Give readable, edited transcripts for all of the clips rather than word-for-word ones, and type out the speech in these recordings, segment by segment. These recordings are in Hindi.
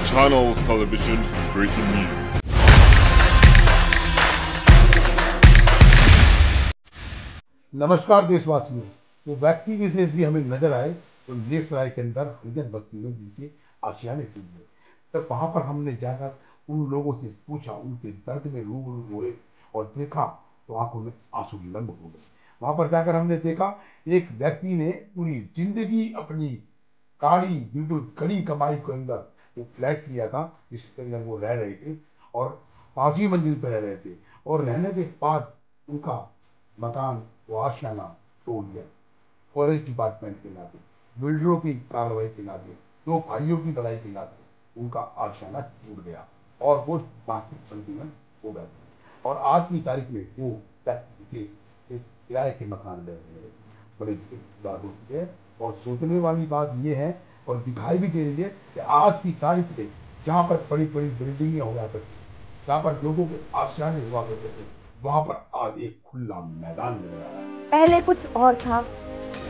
Channels Television's breaking news. नमस्कार देशवासियों। तो व्यक्ति विशेष भी हमें नजर आए तो नेपसराय के अंदर हरिजन बस्ती में जिनके आशियाने थी, तो वहां पर हमने जाकर उन लोगों से पूछा, उनके दर्द में रूबरू हुए और देखा तो आंखों में आंसू लंब हो गए। वहां पर जाकर हमने देखा एक व्यक्ति ने पूरी जिंदगी अपनी काली बिल्कुल कड़ी कमाई के अंदर एक फ्लैट लिया था जिसके अंदर वो रह रहे थे और 5वीं मंजिल पर रह रहे थे, और रहने के बाद उनका मकान वो आशियाना तोड़ दिया। फॉरेस्ट डिपार्टमेंट के नाते, बिल्डरों की कार्रवाई के नाते, दो भाइयों की लड़ाई के नाते उनका आशियाना टूट गया और वो बाकी बंदी में हो गए। और आज की तारीख में वो एक किराए के मकान ले रहे हैं, बड़े बात होती है। और सोचने वाली बात ये है और दिखाई भी दे रही है कि आज की तारीख में जहाँ पर बड़ी बड़ी बिल्डिंगें हो जाती थी, जहाँ पर लोगों के आशियाने हुआ करते थे, वहाँ पर आज एक खुला मैदान नजर आ रहा है। पहले कुछ और था,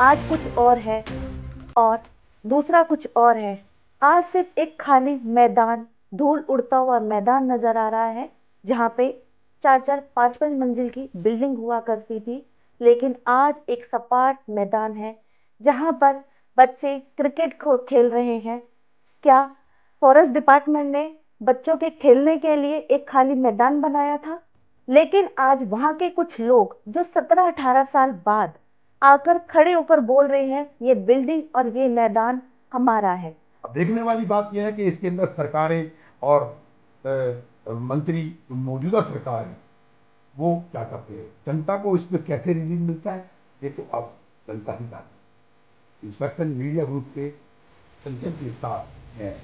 आज कुछ और है और दूसरा कुछ और है। आज सिर्फ एक खाली मैदान, धूल उड़ता हुआ मैदान नजर आ रहा है, जहाँ पे 4-4, 5-5 मंजिल की बिल्डिंग हुआ करती थी। लेकिन आज एक सपाट मैदान है जहाँ पर बच्चे क्रिकेट को खेल रहे हैं। क्या फॉरेस्ट डिपार्टमेंट ने बच्चों के खेलने के लिए एक खाली मैदान बनाया था? लेकिन आज वहां के कुछ लोग जो 17-18 साल बाद आकर खड़े होकर बोल रहे हैं ये बिल्डिंग और ये मैदान हमारा है। अब देखने वाली बात यह है कि इसके अंदर सरकारें और मंत्री, मौजूदा सरकार है, वो क्या करते हैं, जनता को इसमें कैसे रिलीफ मिलता है ये तो अब जनता ही जानती है। इंस्पेक्शन मीडिया ग्रुप के संजय के साथ है।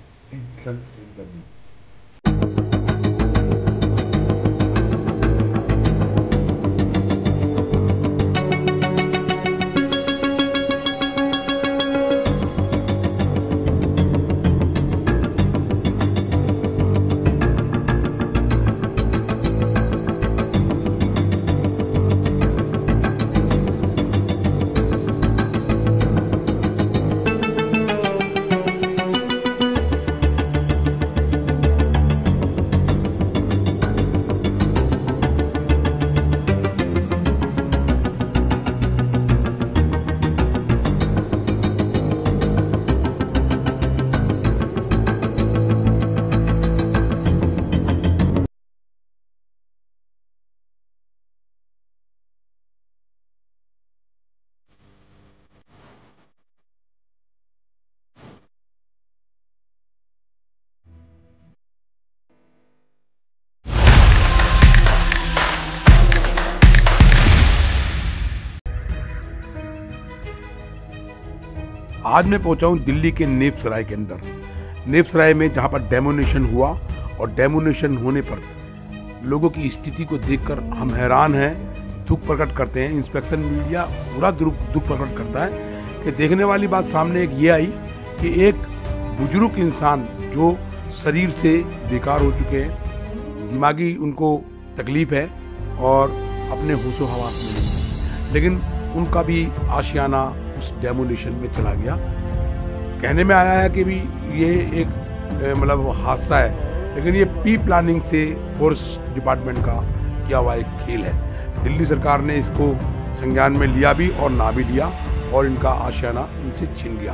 आज मैं पहुंचा हूं दिल्ली के नेपसराय के अंदर। नेपसराय में जहां पर डेमोनेशन हुआ और डेमोनेशन होने पर लोगों की स्थिति को देखकर हम हैरान हैं, दुख प्रकट करते हैं। इंस्पेक्शन मीडिया पूरा दुख प्रकट करता है कि देखने वाली बात सामने एक ये आई कि एक बुजुर्ग इंसान जो शरीर से बेकार हो चुके हैं, दिमागी उनको तकलीफ है और अपने होशो हवास में नहीं, लेकिन उनका भी आशियाना उस डेमोनेशन में चला गया। कहने में आया है कि भी ये एक मतलब हादसा है, लेकिन ये प्री प्लानिंग से फॉरेस्ट डिपार्टमेंट का किया हुआ एक खेल है। दिल्ली सरकार ने इसको संज्ञान में लिया भी और ना भी लिया और इनका आशियाना इनसे छिन गया।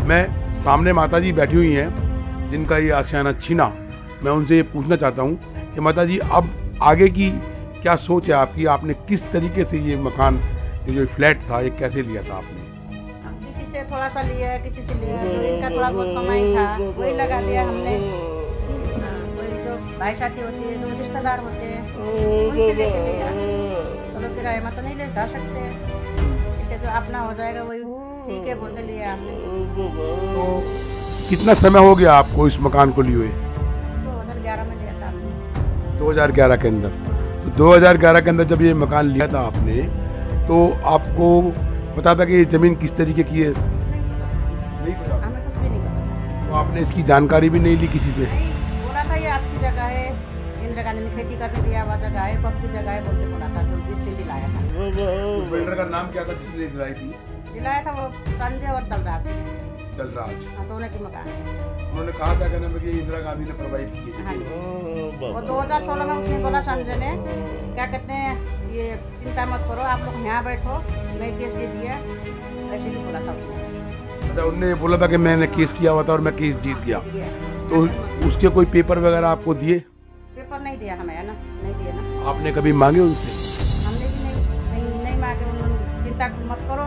मैं सामने माता जी बैठी हुई हैं जिनका ये आशियाना छिना। मैं उनसे ये पूछना चाहता हूँ कि माता जी अब आगे की क्या सोच है आपकी? आपने किस तरीके से ये मकान, ये जो फ्लैट था, ये कैसे लिया था आपने? किसी से थोड़ा सा लिया है, किसी से लिया है, जो इनका थोड़ा बहुत कमाई था वही लगा दिया हमने। वही जो भाई साथी होती है, जो रिश्तेदार होते हैं, उनसे लेके लिया। चलो किराए में तो नहीं ले जा सकते हैं, इससे जो अपना हो जाएगा वही ठीक है बोल के लिया हमने। तो कितना समय हो गया आपको इस मकान को लिए हुए? 2011 में लिया था आपने। 2011 के अंदर। तो 2011 के अंदर जब ये मकान लिया था आपने, तो आपको पता था कि ये जमीन किस तरीके की है? नहीं पता, हमें कुछ भी नहीं पता। तो आपने इसकी जानकारी भी नहीं ली किसी से? नहीं, बोला था ये अच्छी जगह है, इंदिरा गांधी ने खेती करने दिया हुआ जगह है, पक्की जगह है बोल के बोला था, जो जिसने दिलाया था। बिल्डर का नाम क्या था जिसने दिलाई थी? दिलाया था वो संजय और दलराज। दलराज दोनों की मकान है। उन्होंने कहा था कहने में कि इंदिरा गांधी ने प्रोवाइड की। हाँ जी। वो 2016 में उसने बोला संजय ने, क्या कहते हैं, ये चिंता मत करो, आप लोग यहाँ बैठो, मैं केस जीत गया, ऐसे ही बोला था उसने। अच्छा, उन्होंने बोला था कि मैंने केस किया हुआ था और मैं केस जीत गया। तो उसके कोई पेपर वगैरह आपको दिए? पेपर नहीं दिया हमें, है ना, नहीं दिया ना। आपने कभी मांगे उनसे? हमने भी नहीं मांगे। उन्होंने चिंता मत करो,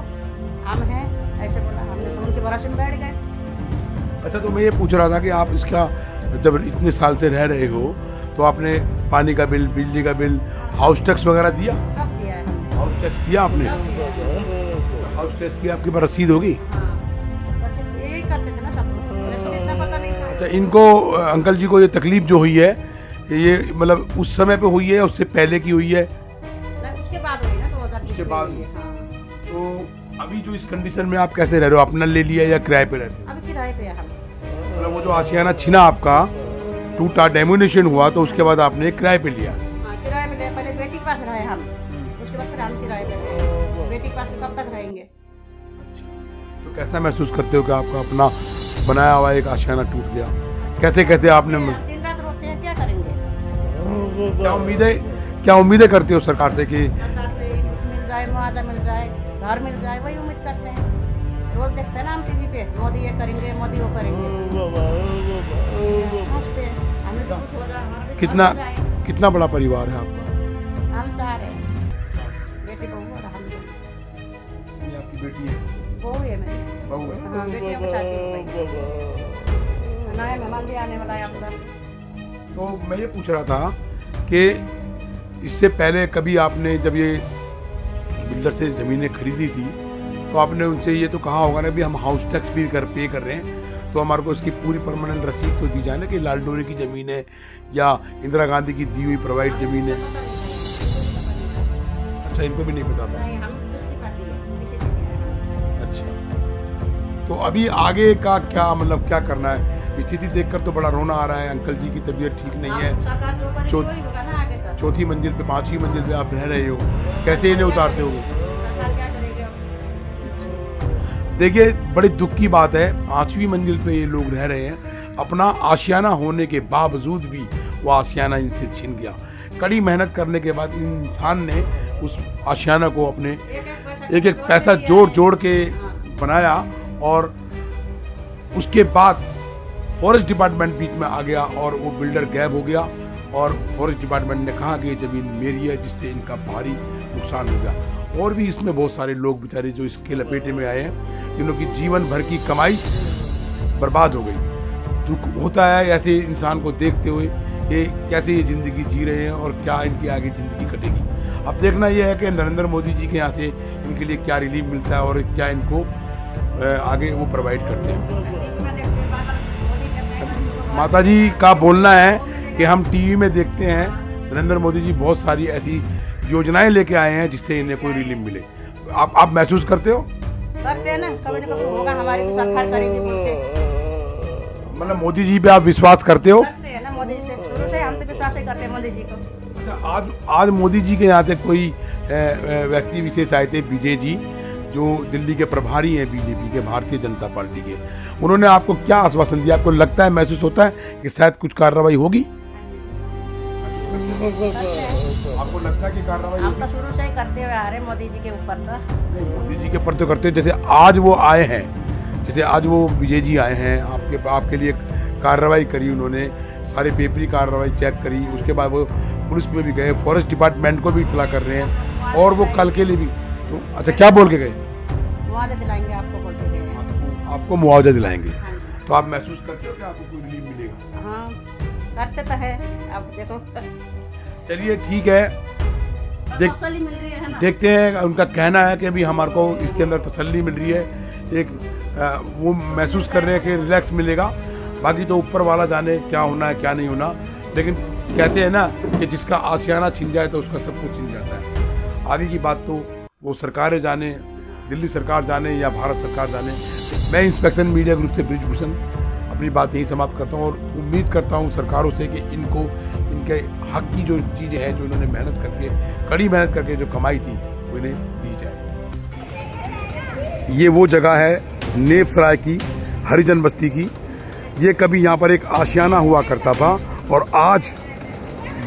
हम हैं, ऐसे बोला। हमने तो उनके भरोसे में बैठ गए। अच्छा, तो मैं ये पूछ रहा था कि आप इसका जब इतने साल से रह रहे हो तो आपने पानी का बिल, बिजली का बिल, हाउस टैक्स वगैरह दिया? कब दिया है हमने? हाउस टैक्स दिया आपने? हाउस टैक्स की आपके पास रसीद होगी? यही करते थे ना सब कुछ, इतना पता नहीं था। अच्छा, इनको अंकल जी को ये तकलीफ जो हुई है, ये मतलब उस समय पे हुई है या उससे पहले की हुई है? उसके बाद हुई ना, 2020 उसके बाद हुई है। हाँ। तो अभी जो इस कंडीशन में आप कैसे रह रहे हो? अपना ले लिया या किराए पे रहते हो? अभी किराए पे है हम। मतलब वो जो आशियाना छिना आपका, टूटा, डेमोनेशन हुआ, तो उसके बाद आपने किराए पे लिया? हाँ, किराए पे लिया। पहले बेटी के पास रहे हम, उसके बाद फिर हम किराए पे रहे। बेटी के पास कब तक रहेंगे? तो कैसा महसूस करते हो कि आपका अपना बनाया हुआ एक आशियाना टूट गया? कैसे कहते आपने? दिन रात रोते हैं, क्या करेंगे? क्या उम्मीदें करते हो सरकार से कि सरकार से कुछ मिल जाए, मुआवजा मिल जाए, घर मिल जाए, वही उम्मीद करते हैं। रोज देखते हैं ना हम टीवी पे, मोदी ये करेंगे, मोदी वो करेंगे, सोचते हैं हमें तो कुछ हो जाए, हमारा भी घर हो जाए। कितना बड़ा परिवार है आपका? हम 4 हैं, बेटी बहू और हम लोग। ये आपकी बेटी है? बहू है मेरी। बहू है? हाँ, बेटियों की शादी हो गई, नया मेहमान भी आने वाला है आपका। तो मैं ये पूछ रहा था कि इससे पहले कभी आपने जब ये बिल्डर से ज़मीनें खरीदी थी तो आपने उनसे ये तो कहा होगा ना भी हम हाउस टैक्स भी पे कर रहे हैं, तो हमारे को इसकी पूरी परमानेंट रसीद तो दी जाए ना कि लाल डोरे की ज़मीन है या इंदिरा गांधी की दी हुई प्रोवाइड ज़मीन है? अच्छा, इनको भी नहीं पता था? नहीं, हम दूसरी पार्टी है, किसी से नहीं है हम। अच्छा, तो अभी आगे का क्या मतलब क्या करना है? स्थिति देखकर तो बड़ा रोना आ रहा है। अंकल जी की तबीयत ठीक नहीं है, सरकार जो करेगी वही होगा ना आगे तक। चौथी मंजिल पे, 5वीं मंजिल पे आप रह रहे हो, कैसे इन्हें उतारते हो? सरकार क्या करेगी अब? देखिए, बड़ी दुख की बात है, 5वीं मंजिल पे ये लोग रह रहे हैं, अपना आशियाना होने के बावजूद भी वो आशियाना इनसे छिन गया। कड़ी मेहनत करने के बाद इंसान ने उस आशियाना को अपने एक एक पैसा जोड़ के बनाया, और उसके बाद फॉरेस्ट डिपार्टमेंट बीच में आ गया और वो बिल्डर गायब हो गया, और फॉरेस्ट डिपार्टमेंट ने कहा कि ये ज़मीन मेरी है, जिससे इनका भारी नुकसान हो गया। और भी इसमें बहुत सारे लोग बेचारे जो इसके लपेटे में आए हैं, जिनकी जीवन भर की कमाई बर्बाद हो गई। दुख होता है ऐसे इंसान को देखते हुए कि कैसे ये ज़िंदगी जी रहे हैं और क्या इनकी आगे ज़िंदगी कटेगी। अब देखना यह है कि नरेंद्र मोदी जी के यहाँ से इनके लिए क्या रिलीफ मिलता है और क्या इनको आगे वो प्रोवाइड करते हैं। माता जी का बोलना है कि हम टीवी में देखते हैं नरेंद्र मोदी जी बहुत सारी ऐसी योजनाएं लेके आए हैं जिससे इन्हें कोई रिलीफ मिले। आप महसूस करते हो? करते हैं ना, कभी ना कभी होगा, हमारी भी सरकार करेगी बोलते। मतलब मोदी जी पे आप विश्वास करते हो? करते हैं ना, मोदी जी से शुरू से हम तो विश्वास ही करते हैं मोदी जी को। अच्छा, आज मोदी जी के यहाँ से कोई व्यक्ति विशेष आए थे, विजय जी, जो दिल्ली के प्रभारी हैं बीजेपी के, भारतीय जनता पार्टी के, उन्होंने आपको क्या आश्वासन दिया? आपको लगता है, महसूस होता है कि शायद कुछ कार्रवाई होगी? आपको लगता है कि कार्रवाई? हम तो शुरू से ही करते हुए आ रहे मोदी जी के ऊपर। तो मोदी जी के ऊपर तो करते, जैसे आज वो आए हैं, जैसे आज वो विजय जी आए हैं, आपके लिए कार्रवाई करी उन्होंने, सारी पेपरी कार्रवाई चेक करी, उसके बाद वो पुलिस में भी गए, फॉरेस्ट डिपार्टमेंट को भी इतला कर रहे हैं, और वो कल के लिए भी तो अच्छा क्या बोल के गए? मुआवजा दिलाएंगे आपको, बोल के गए। आपको मुआवजा दिलाएंगे? हाँ जी। तो आप महसूस करते हो कि आपको कोई रिलीफ मिलेगा? हाँ, करते तो है। अब देखो, चलिए ठीक है, तसल्ली मिल रही है ना। देखते हैं। उनका कहना है कि अभी हमारे को इसके अंदर तसल्ली मिल रही है, एक वो महसूस कर रहे हैं कि रिलैक्स मिलेगा, बाकी तो ऊपर वाला जाने क्या होना है क्या नहीं होना। लेकिन कहते हैं ना कि जिसका आशियाना छिन जाए तो उसका सब कुछ छिन जाता है। आगे की बात तो वो सरकारें जाने, दिल्ली सरकार जाने या भारत सरकार जाने। मैं इंस्पेक्शन मीडिया ग्रुप से ब्रिजभूषण अपनी बात यही समाप्त करता हूँ, और उम्मीद करता हूँ सरकारों से कि इनको इनके हक की जो चीज़ें हैं, जो इन्होंने मेहनत करके, कड़ी मेहनत करके जो कमाई थी, वो इन्हें दी जाए। ये वो जगह है नेपसराय की हरिजन बस्ती की। ये कभी यहाँ पर एक आशियाना हुआ करता था और आज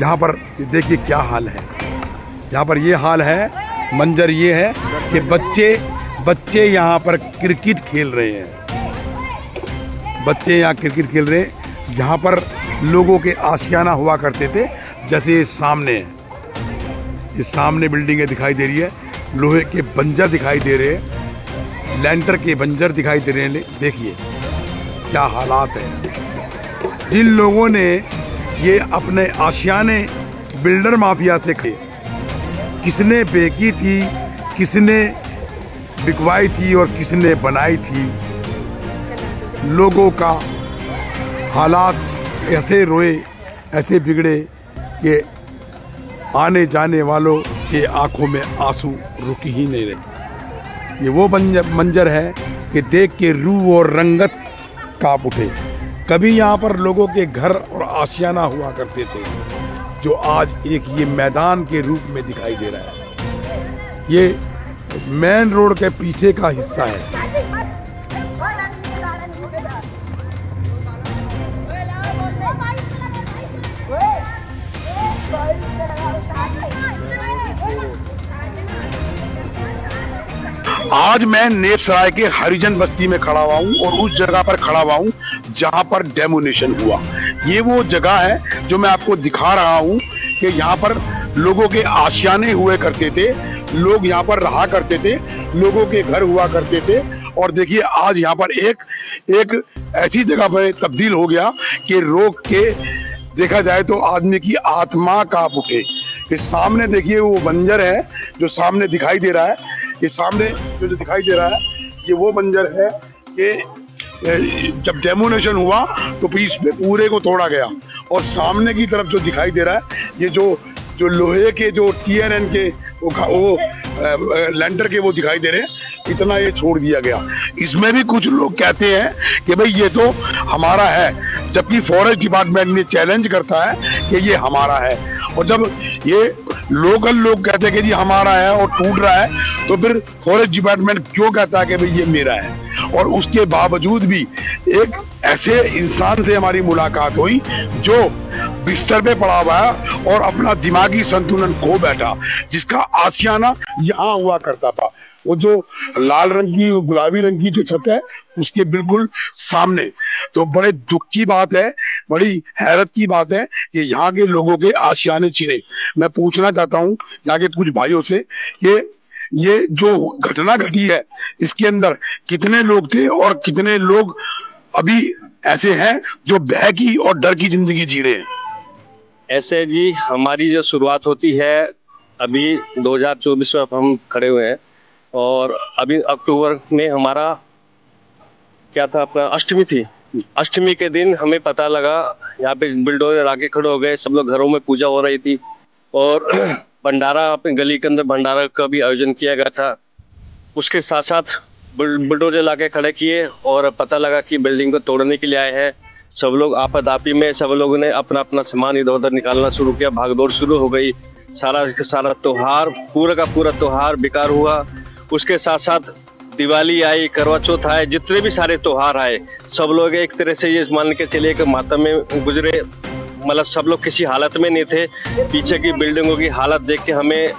यहाँ पर देखिए क्या हाल है। यहाँ पर ये हाल है, मंजर ये है कि बच्चे यहाँ पर क्रिकेट खेल रहे हैं। बच्चे यहाँ क्रिकेट खेल रहे हैं जहाँ पर लोगों के आशियाना हुआ करते थे। जैसे ये सामने बिल्डिंगें दिखाई दे रही है, लोहे के बंजर दिखाई दे रहे हैं, लैंटर के बंजर दिखाई दे रहे हैं। देखिए क्या हालात हैं। जिन लोगों ने ये अपने आशियाने बिल्डर माफिया से खे, किसने बेची थी, किसने बिकवाई थी और किसने बनाई थी, लोगों का हालात ऐसे रोए, ऐसे बिगड़े कि आने जाने वालों के आंखों में आंसू रुक ही नहीं रहे। ये वो मंजर है कि देख के रूह और रंगत कांप उठे। कभी यहाँ पर लोगों के घर और आशियाना हुआ करते थे, जो आज एक ये मैदान के रूप में दिखाई दे रहा है। ये मेन रोड के पीछे का हिस्सा है। आज मैं नेपसराय के हरिजन बस्ती में खड़ा हुआ हूँ और उस जगह पर खड़ा हुआ हूँ जहाँ पर डेमोनेशन हुआ। ये वो जगह है जो मैं आपको दिखा रहा हूँ कि यहाँ पर लोगों के आशियाने हुए करते थे, लोग यहाँ पर रहा करते थे, लोगों के घर हुआ करते थे। और देखिए आज यहाँ पर एक ऐसी जगह पर तब्दील हो गया कि रोक के देखा जाए तो आदमी की आत्मा कांप उठे। ये सामने देखिए वो बंजर है जो सामने दिखाई दे रहा है। ये सामने जो दिखाई दे रहा है ये वो बंजर है कि जब डेमोनेशन हुआ तो पीस पे पूरे को तोड़ा गया। और सामने की तरफ जो दिखाई दे रहा है ये जो लोहे के जो TNN के वो लैंटर के वो दिखाई दे रहे हैं, इतना ये छोड़ दिया गया। इसमें भी कुछ लोग कहते हैं कि भाई ये तो हमारा है, जबकि फॉरेस्ट डिपार्टमेंट ने चैलेंज करता है कि ये हमारा है। और जब ये लोकल लोग कहते हैं कि जी हमारा है और टूट रहा है, तो फिर फॉरेस्ट डिपार्टमेंट क्यों कहता है कि भाई ये मेरा है। और उसके बावजूद भी एक ऐसे इंसान से हमारी मुलाकात हुई जो बिस्तर पे पड़ा हुआ है और अपना दिमागी संतुलन खो बैठा, जिसका आशियाना यहाँ हुआ करता था। वो जो लाल रंग की गुलाबी रंग की जो छत है उसके बिल्कुल सामने। तो बड़े दुख की बात है, बड़ी हैरत की बात है कि यहाँ के लोगों के आशियाने छीने। मैं पूछना चाहता हूँ यहाँ के कुछ भाइयों से कि ये जो घटना घटी है इसके अंदर कितने लोग थे और कितने लोग अभी ऐसे हैं जो भय की और डर की जिंदगी जी रहे हैं। ऐसे जी हमारी जो शुरुआत होती है अभी 2024 में हम खड़े हुए हैं और अभी अक्टूबर में हमारा क्या था अपना अष्टमी थी। अष्टमी के दिन हमें पता लगा यहाँ पे बुलडोजर आके खड़े हो गए, सब लोग घरों में पूजा हो रही थी और भंडारा अपनी गली के अंदर भंडारा का भी आयोजन किया गया था। उसके साथ साथ बुलडोजर लाके खड़े किए और पता लगा कि बिल्डिंग को तोड़ने के लिए आए हैं। सब लोग आपदापी में सब लोगों ने अपना अपना सामान इधर उधर निकालना शुरू किया, भागदौड़ शुरू हो गई। सारा त्योहार पूरा का पूरा त्योहार बेकार हुआ। उसके साथ साथ दिवाली आई, करवा चौथ आए, जितने भी सारे त्योहार आए सब लोग एक तरह से ये मान के चलिए कि मातम में गुजरे। मतलब सब लोग किसी हालत में नहीं थे। पीछे की बिल्डिंगों की हालत देख के हमें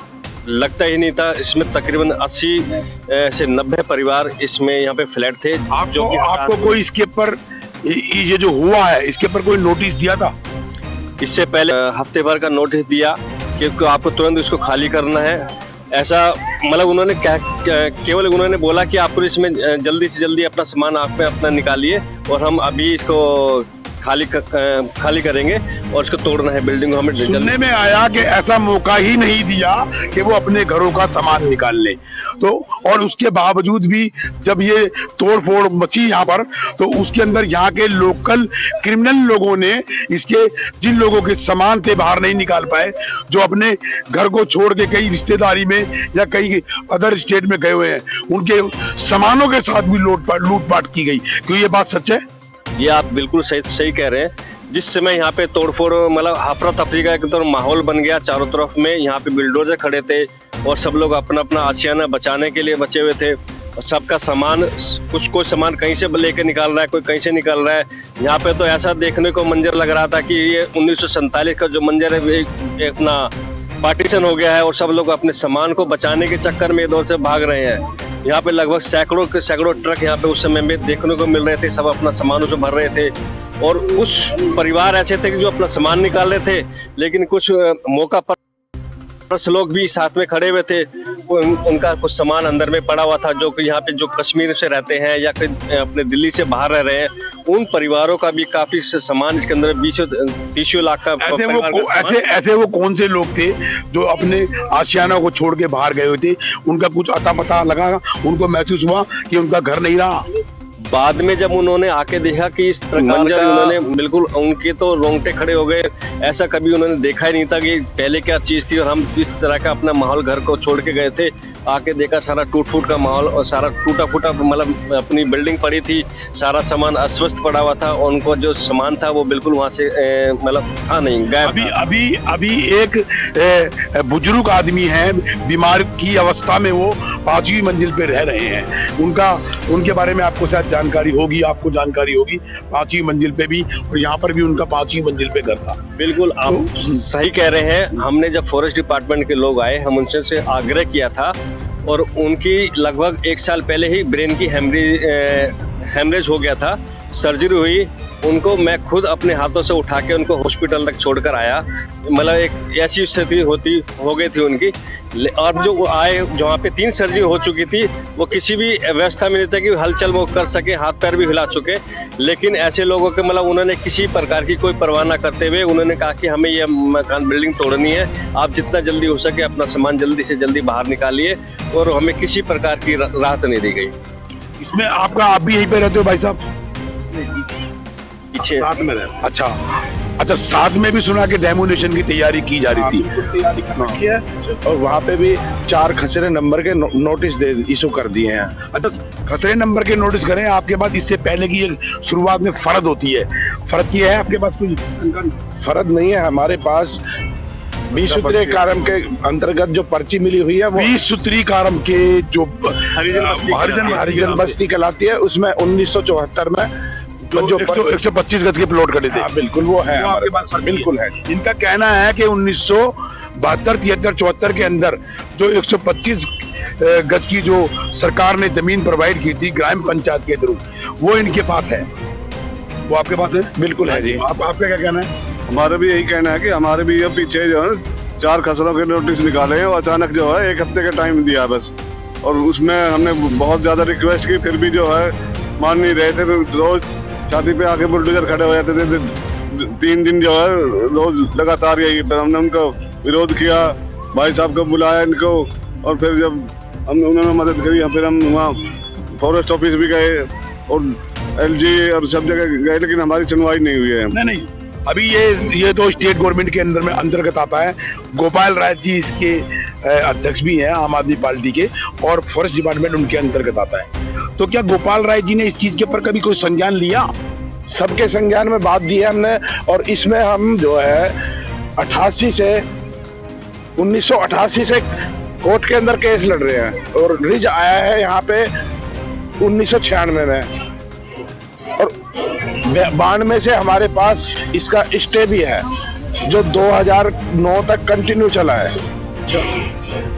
लगता ही नहीं था। इसमें तकरीबन 80 से 90 परिवार इसमें यहाँ पे फ्लैट थे। आपको कोई इसके ऊपर ये जो हुआ है इसके ऊपर कोई नोटिस दिया था? इससे पहले हफ्ते भर का नोटिस दिया कि आपको तुरंत इसको खाली करना है। ऐसा मतलब उन्होंने केवल उन्होंने बोला कि आप इसमें जल्दी से जल्दी अपना सामान आप में अपना निकालिए और हम अभी इसको खाली करेंगे और इसको तोड़ना है बिल्डिंग को। हमें सुनने में आया कि ऐसा मौका ही नहीं दिया कि वो अपने घरों का सामान निकाल ले। तो और उसके बावजूद भी जब ये तोड़ फोड़ मची यहाँ पर, तो उसके अंदर यहाँ के लोकल क्रिमिनल लोगों ने इसके जिन लोगों के सामान से बाहर नहीं निकाल पाए, जो अपने घर को छोड़ के कई रिश्तेदारी में या कई अदर स्टेट में गए हुए हैं, उनके सामानों के साथ भी लूटपाट की गई। क्यों ये बात सच है? ये आप बिल्कुल सही कह रहे हैं। जिस समय यहाँ पे तोड़फोड़ मतलब अफरा तफरी का एकदम माहौल बन गया चारों तरफ में, यहाँ पे बिल्डोजर खड़े थे और सब लोग अपना अपना आशियाना बचाने के लिए बचे हुए थे। सबका सामान, कुछ कोई सामान कहीं से लेके निकाल रहा है, कोई कहीं से निकाल रहा है। यहाँ पे तो ऐसा देखने को मंजर लग रहा था कि ये 1947 का जो मंजर है, अपना पार्टीशन हो गया है और सब लोग अपने सामान को बचाने के चक्कर में इधर से भाग रहे हैं। यहाँ पे लगभग सैकड़ों ट्रक यहाँ पे उस समय में देखने को मिल रहे थे, सब अपना सामान उसमें भर रहे थे। और कुछ परिवार ऐसे थे कि जो अपना सामान निकाल रहे थे, लेकिन कुछ मौका पर लोग भी साथ में खड़े हुए थे, उनका कुछ सामान अंदर में पड़ा हुआ था, जो कि यहाँ पे जो कश्मीर से रहते हैं या अपने दिल्ली से बाहर रह रहे हैं, उन परिवारों का भी काफी सामान इसके अंदर 20 लाख का। ऐसे वो कौन से लोग थे जो अपने आशियाना को छोड़ के बाहर गए हुए थे? उनका कुछ अता पता लगा? उनको महसूस हुआ कि उनका घर नहीं रहा? बाद में जब उन्होंने आके देखा कि इस प्रकार का, उन्होंने बिल्कुल, उनके तो रोंगटे खड़े हो गए। ऐसा कभी उन्होंने देखा ही नहीं था कि पहले क्या चीज थी और हम इस तरह का अपना माहौल घर को छोड़ के गए थे। आके देखा सारा टूट फूट का माहौल और सारा टूटा फूटा, मतलब अपनी बिल्डिंग पड़ी थी, सारा सामान अस्वस्थ पड़ा हुआ था। और उनको जो सामान था वो बिल्कुल वहाँ से मतलब था नहीं, गायब। अभी एक बुजुर्ग आदमी है, बीमार की अवस्था में, वो 5वीं मंजिल पे रह रहे हैं। उनके बारे में आपको शायद जानकारी होगी, आपको जानकारी होगी। 5वीं मंजिल पे भी, और यहाँ पर भी उनका 5वीं मंजिल पे घर था। बिल्कुल आप सही कह रहे हैं। हमने जब फॉरेस्ट डिपार्टमेंट के लोग आए, हम उनसे आग्रह किया था और उनकी लगभग 1 साल पहले ही ब्रेन की हेमरेज हो गया था, सर्जरी हुई। उनको मैं खुद अपने हाथों से उठा के उनको हॉस्पिटल तक छोड़कर आया। मतलब एक ऐसी स्थिति हो गई थी उनकी। और जो वो आए, जहाँ पे 3 सर्जरी हो चुकी थी, वो किसी भी व्यवस्था में नहीं था कि हलचल वो कर सके, हाथ पैर भी हिला चुके। लेकिन ऐसे लोगों के, मतलब उन्होंने किसी प्रकार की कोई परवाह न करते हुए उन्होंने कहा कि हमें ये मकान बिल्डिंग तोड़नी है, आप जितना जल्दी हो सके अपना सामान जल्दी से जल्दी बाहर निकालिए। और हमें किसी प्रकार की राहत नहीं दी गई। इसमें आप भी यहीं पे रहते हो भाई साहब? पीछे साथ में रहते। अच्छा, साथ में भी सुना कि डेमोलिशन की तैयारी की जा रही थी। और वहाँ पे भी 4 खसरे नंबर के नोटिस इशू कर दिए हैं। अच्छा, खसरे नंबर के नोटिस करें आपके पास? इससे पहले की शुरुआत में फर्द होती है, फर्द की है आपके पास कोई? फर्द नहीं है हमारे पास। 20 सूत्री कारम के अंतर्गत जो पर्ची मिली हुई है, वो 20 सूत्री कारम के जो हरिजन बस्ती कहलाती है, उसमें 1974 में जो 125 गज के प्लॉट कटे थे। बिल्कुल वो है आपके पास, बिल्कुल है। इनका कहना है कि 1972, 73, 74 के अंदर जो 125 गज की जो सरकार ने जमीन प्रोवाइड की थी ग्राम पंचायत के थ्रू, वो इनके पास है। वो आपके पास है? बिल्कुल है जी। आपका क्या कहना है? हमारा भी यही कहना है कि हमारे भी ये पीछे जो है 4 खसरों के नोटिस निकाले हैं और अचानक जो है 1 हफ्ते का टाइम दिया बस। और उसमें हमने बहुत ज्यादा रिक्वेस्ट की, फिर भी जो है मान नहीं रहे थे। रोज छाती पे आके बुलडोजर खड़े हो जाते थे। 3 दिन जो है रोज लगातार यही। फिर हमने उनका विरोध किया, भाई साहब को बुलाया इनको, और फिर जब उन्होंने मदद करी, फिर हम वहाँ फॉरेस्ट ऑफिस भी गए और LG और सब जगह गए, लेकिन हमारी सुनवाई नहीं हुई है। नहीं, अभी ये तो स्टेट गवर्नमेंट के अंतर्गत आता है। गोपाल राय जी इसके अध्यक्ष भी हैं आम आदमी पार्टी के, और फॉरेस्ट डिपार्टमेंट उनके अंतर्गत आता है। तो क्या गोपाल राय जी ने इस चीज के ऊपर कभी कोई संज्ञान लिया? सबके संज्ञान में बात दी है हमने। और इसमें हम जो है 1988 से कोर्ट के अंदर केस लड़ रहे हैं, और रिज आया है यहाँ पे 1996 में, और 92 से हमारे पास इसका स्टे भी है, जो 2009 तक कंटिन्यू चला है।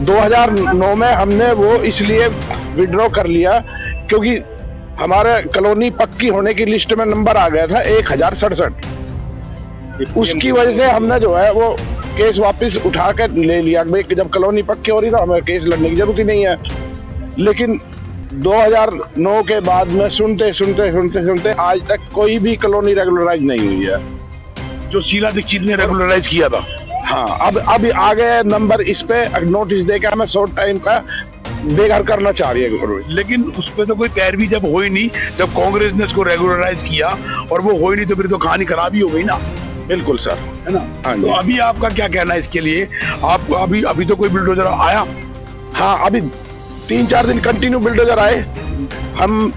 2009 में हमने वो इसलिए विड्रॉ कर लिया क्योंकि हमारे कॉलोनी पक्की होने की लिस्ट में नंबर आ गया था 1067। उसकी वजह से हमने जो है वो केस वापस उठा कर ले लिया। जब कॉलोनी पक्की हो रही तो हमें केस लड़ने की जरूरत ही नहीं है। लेकिन 2009 के बाद में सुनते आज तक कोई भी कॉलोनी रेगुलराइज नहीं हुई है। जो शीला दीक्षित ने रेगुलराइज किया था। हाँ, अब आ गए नंबर। इस पे नोटिस देकर हमें शॉर्ट टाइम का बेघर करना चाह रही है। लेकिन उस पर तो कोई पैरवी जब हो ही नहीं, जब कांग्रेस ने इसको रेगुलराइज किया और वो हो ही नहीं, तो फिर तो कहानी खराब ही हो गई ना। बिल्कुल सर, है ना? हाँ, तो अभी आपका क्या कहना है इसके लिए? आप अभी तो कोई बुलडोजर आया? हाँ, अभी 3-4 दिन कंटिन्यू बुलडोजर आए। हम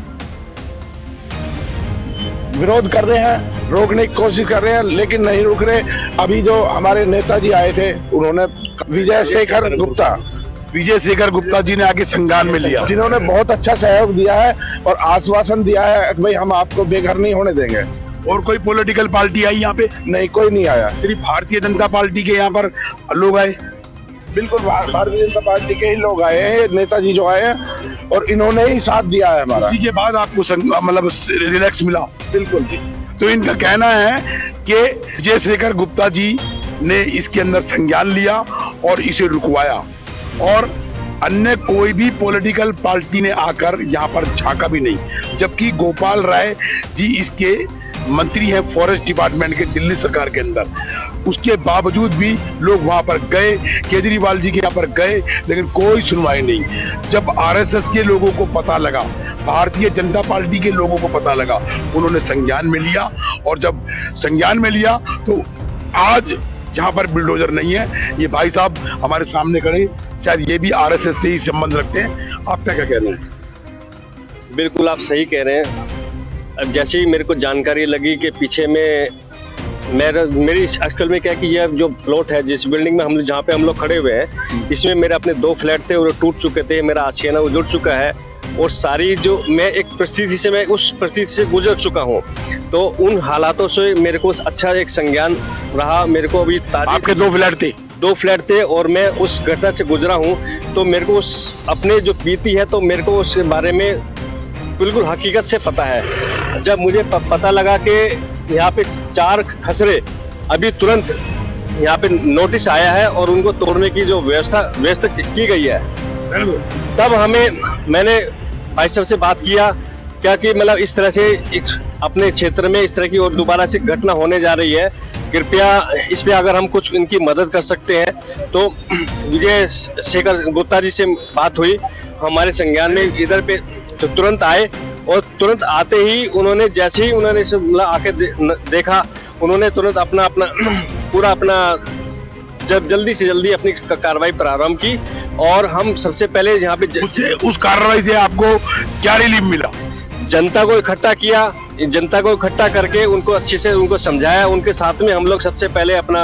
विरोध कर रहे हैं, रोकने की कोशिश कर रहे हैं, लेकिन नहीं रुक रहे। अभी जो हमारे नेताजी आए थे, उन्होंने विजय शेखर गुप्ता, विजय शेखर गुप्ता जी ने आके संज्ञान में लिया, जिन्होंने बहुत अच्छा सहयोग दिया है और आश्वासन दिया है कि भाई हम आपको बेघर नहीं होने देंगे। और कोई पॉलिटिकल पार्टी आई यहाँ पे? नहीं, कोई नहीं आया। सिर्फ भारतीय जनता पार्टी के यहाँ पर लोग आए। बिल्कुल भारतीय जनता पार्टी के ही लोग आए हैं, नेताजी जो आए हैं, और इन्होंने ही साथ दिया है हमारा। इसके बाद आपको मतलब रिलैक्स मिला? बिल्कुल। तो इनका कहना है कि विजय शेखर गुप्ता जी ने इसके अंदर संज्ञान लिया और इसे रुकवाया, और अन्य कोई भी पॉलिटिकल पार्टी ने आकर यहाँ पर झांका भी नहीं। जबकि गोपाल राय जी इसके मंत्री हैं फॉरेस्ट डिपार्टमेंट के दिल्ली सरकार के अंदर, उसके बावजूद भी लोग वहां पर गए, केजरीवाल जी के यहाँ पर गए, लेकिन कोई सुनवाई नहीं। जब आरएसएस के लोगों को पता लगा, भारतीय जनता पार्टी के लोगों को पता लगा, उन्होंने संज्ञान में लिया, और जब संज्ञान में लिया तो आज जहाँ पर बुलडोजर नहीं है, ये भाई साहब हमारे सामने खड़े, शायद ये भी आरएसएस से ही संबंध रखते हैं। आपका क्या कहना है? बिल्कुल आप सही कह रहे हैं। जैसे ही मेरे को जानकारी लगी कि पीछे में मेरी एक्चुअल में क्या है कि यह जो प्लॉट है, जिस बिल्डिंग में हम जहाँ पे हम लोग खड़े हुए हैं, इसमें मेरे अपने 2 फ्लैट थे और टूट चुके थे, मेरा आशियाना वो जुड़ चुका है, और सारी जो मैं एक परिस्थिति से मैं उस परिस्थिति से गुजर चुका हूँ। तो उन हालातों से मेरे को अच्छा एक संज्ञान रहा। मेरे को अभी आपके 2 फ्लैट थे? 2 फ्लैट थे, और मैं उस घटना से गुजरा हूँ, तो मेरे को उस अपने जो बीती है, तो मेरे को उसके बारे में बिल्कुल हकीकत से पता है। जब मुझे पता लगा कि यहाँ पे 4 खसरे अभी तुरंत यहाँ पे नोटिस आया है और उनको तोड़ने की जो व्यवस्था की गई है, तब मैंने भाई साहब से बात किया क्या कि मतलब इस तरह से अपने क्षेत्र में इस तरह की और दोबारा से घटना होने जा रही है, कृपया इस पे अगर हम कुछ इनकी मदद कर सकते हैं। तो विजय शेखर गुप्ता जी से बात हुई, हमारे संज्ञान में इधर पे तो तुरंत आए, और तुरंत आते ही उन्होंने जैसे ही उन्होंने आके देखा, उन्होंने तुरंत अपना पूरा जल्दी से जल्दी अपनी कार्रवाई प्रारंभ की। और हम सबसे पहले यहाँ पे उस कार्रवाई से आपको क्या रिलीफ मिला? जनता को इकट्ठा करके उनको अच्छे से उनको समझाया। उनके साथ में हम लोग सबसे पहले अपना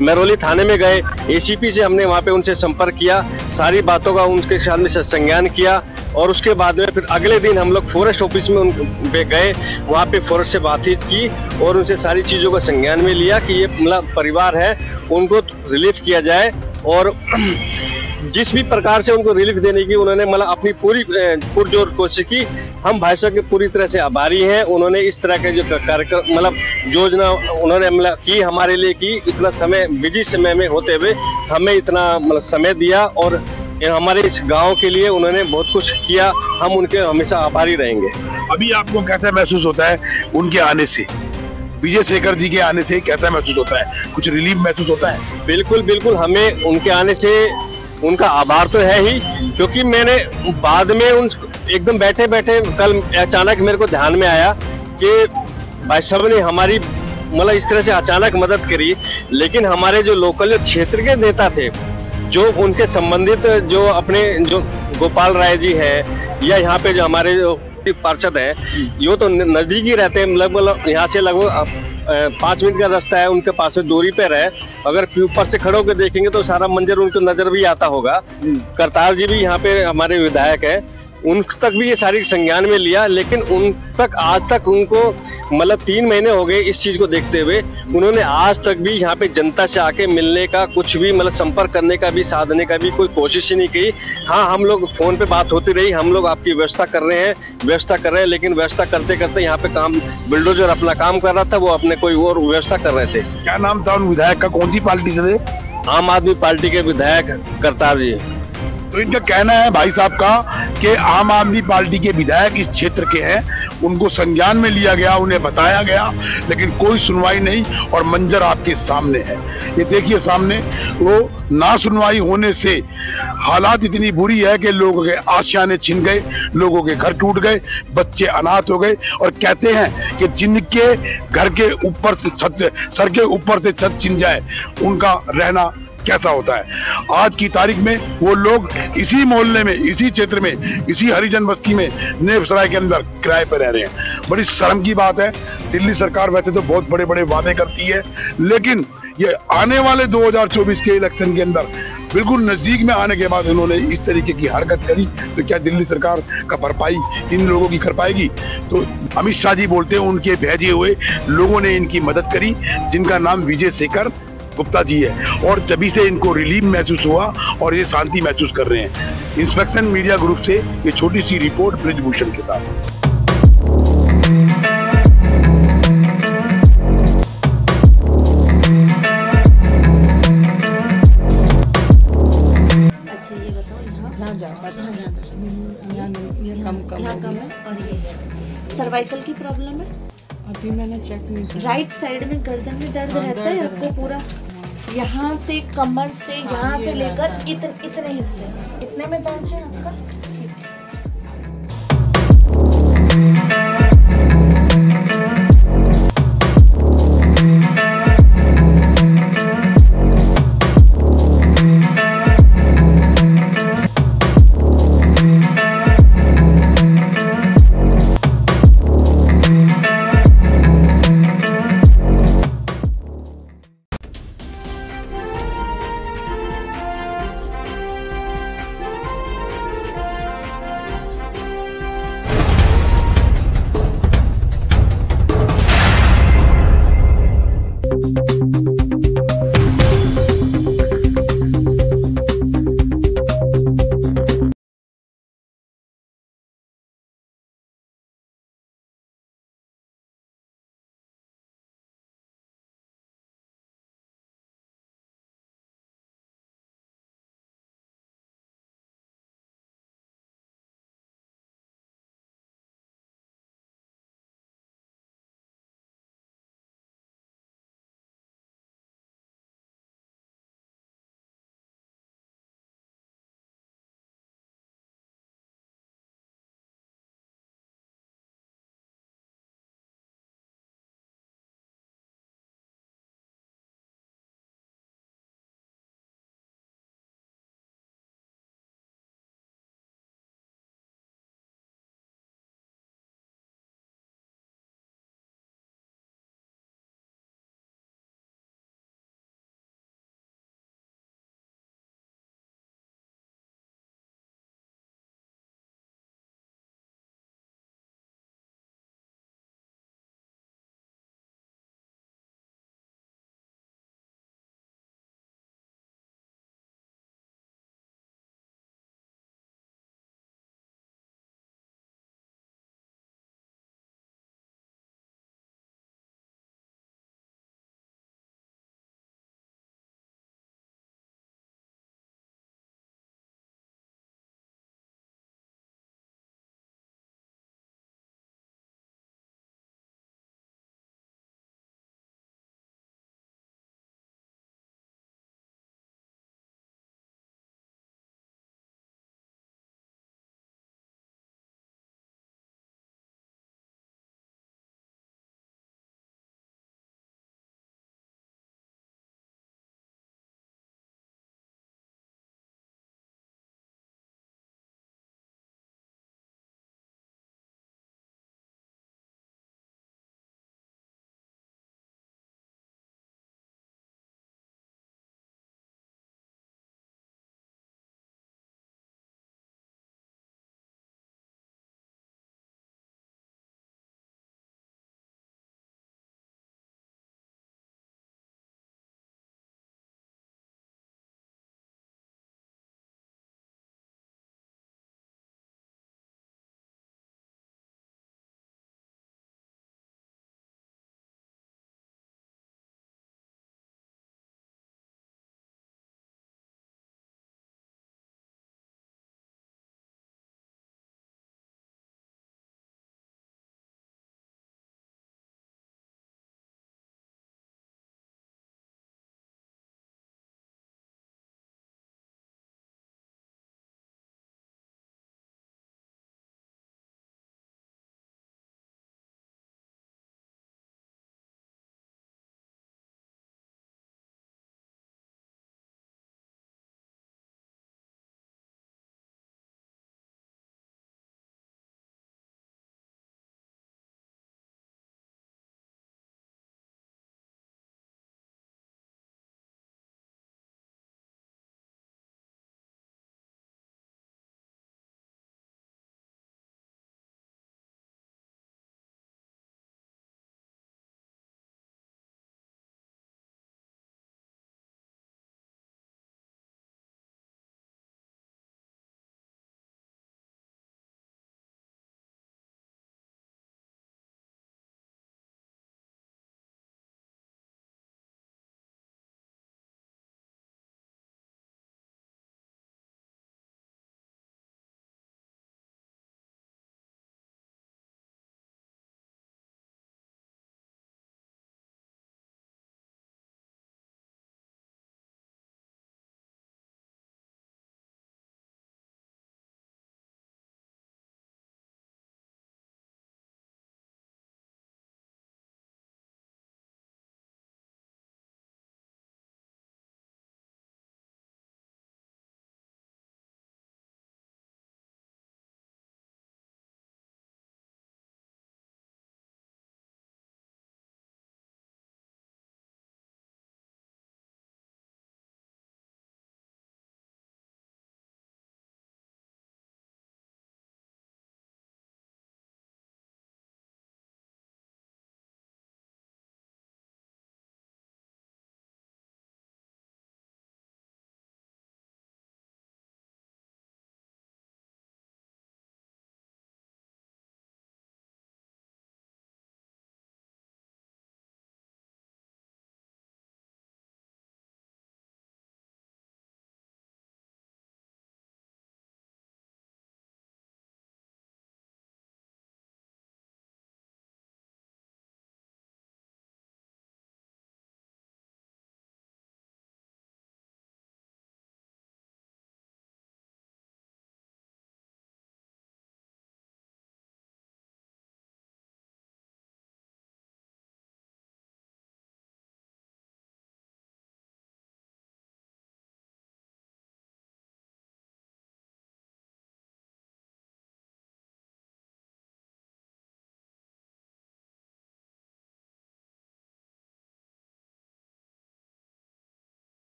मेहरौली थाने में गए, एसीपी से हमने वहाँ पे उनसे संपर्क किया, सारी बातों का उनके सामने से संज्ञान किया, और उसके बाद में फिर अगले दिन हम लोग फॉरेस्ट ऑफिस में उनके गए, वहाँ पे फॉरेस्ट से बातचीत की और उनसे सारी चीज़ों का संज्ञान में लिया कि ये मतलब परिवार है, उनको रिलीफ किया जाए। और जिस भी प्रकार से उनको रिलीफ देने की उन्होंने मतलब अपनी पूरी पुरजोर कोशिश की। हम भाई साहब के पूरी तरह से आभारी हैं। उन्होंने इस तरह के जो कार्यक्रम मतलब योजना उन्होंने मतलब की हमारे लिए, की इतना समय बिजी समय में होते हुए हमें इतना मतलब समय दिया, और हमारे इस गांव के लिए उन्होंने बहुत कुछ किया। हम उनके हमेशा आभारी रहेंगे। अभी आपको कैसा महसूस होता है उनके आने से, विजय शेखर जी के आने से कैसा महसूस होता है? कुछ रिलीफ महसूस होता है? बिल्कुल हमें उनके आने से उनका आभार तो है ही, क्योंकि मैंने बाद में उन एकदम बैठे कल अचानक मेरे को ध्यान में आया कि भाई साहब ने हमारी मतलब इस तरह से अचानक मदद करी, लेकिन हमारे जो लोकल जो क्षेत्र के नेता थे, जो उनके संबंधित जो अपने जो गोपाल राय जी है या यहाँ पे जो हमारे जो पार्षद है, ये तो नजदीक ही रहते हैं, लगभग यहाँ से लगभग 5 मिनट का रास्ता है, उनके पास में दूरी पर है। अगर ऊपर से खड़े होकर देखेंगे तो सारा मंजर उनको नजर भी आता होगा। करतार जी भी यहाँ पे हमारे विधायक है, उन तक भी ये सारी संज्ञान में लिया, लेकिन उन तक आज तक उनको मतलब 3 महीने हो गए इस चीज को देखते हुए, उन्होंने आज तक भी यहाँ पे जनता से आके मिलने का कुछ भी मतलब संपर्क करने का भी साधने का भी कोई कोशिश ही नहीं की। हाँ, हम लोग फोन पे बात होती रही, हम लोग आपकी व्यवस्था कर रहे हैं, लेकिन व्यवस्था करते करते यहाँ पे काम बुलडोजर अपना काम कर रहा था, वो अपने कोई और व्यवस्था कर रहे थे। क्या नाम था उन विधायक का? कौन सी पार्टी से थे? आम आदमी पार्टी के विधायक करतार जी। तो इनका कहना है भाई साहब का कि आम आदमी पार्टी के विधायक इस क्षेत्र के हैं, उनको संज्ञान में लिया गया, उन्हें बताया गया, लेकिन कोई सुनवाई नहीं, और मंजर आपके सामने है। ये देखिए सामने, वो ना सुनवाई होने से हालात इतनी बुरी है कि लोगों के आशियाने छिन गए, लोगों के घर टूट गए, बच्चे अनाथ हो गए, और कहते हैं कि जिनके घर के ऊपर से छत, सर के ऊपर से छत छिन जाए, उनका रहना कैसा होता है। आज की तारीख में वो लोग इसी मोहल्ले में, इसी क्षेत्र में, इसी हरिजन बस्ती में, नेपसराय के अंदर किराए पर रह रहे हैं। बड़ी शर्म की बात है। दिल्ली सरकार वैसे तो बहुत बड़े बड़े वादे करती है, लेकिन ये आने वाले 2024 के इलेक्शन के अंदर बिल्कुल नजदीक में आने के बाद इन्होंने इस तरीके की हरकत करी, तो क्या दिल्ली सरकार का भरपाई इन लोगों की कर पाएगी? तो अमित शाह जी बोलते हैं उनके भेजे हुए लोगों ने इनकी मदद करी, जिनका नाम विजय शेखर गुप्ता जी है, और जभी से इनको रिलीफ महसूस हुआ और ये शांति महसूस कर रहे हैं। इंस्पेक्शन मीडिया ग्रुप से ये छोटी सी रिपोर्ट ब्रिजभूषण के साथ। कम है और ये है सर्वाइकल की प्रॉब्लम है। अभी मैंने चेक नहीं किया। राइट साइड में गर्दन में दर्द रहता है आपको पूरा, यहाँ से कमर से यहाँ से लेकर इतने हिस्से इतने में दर्द है आपका।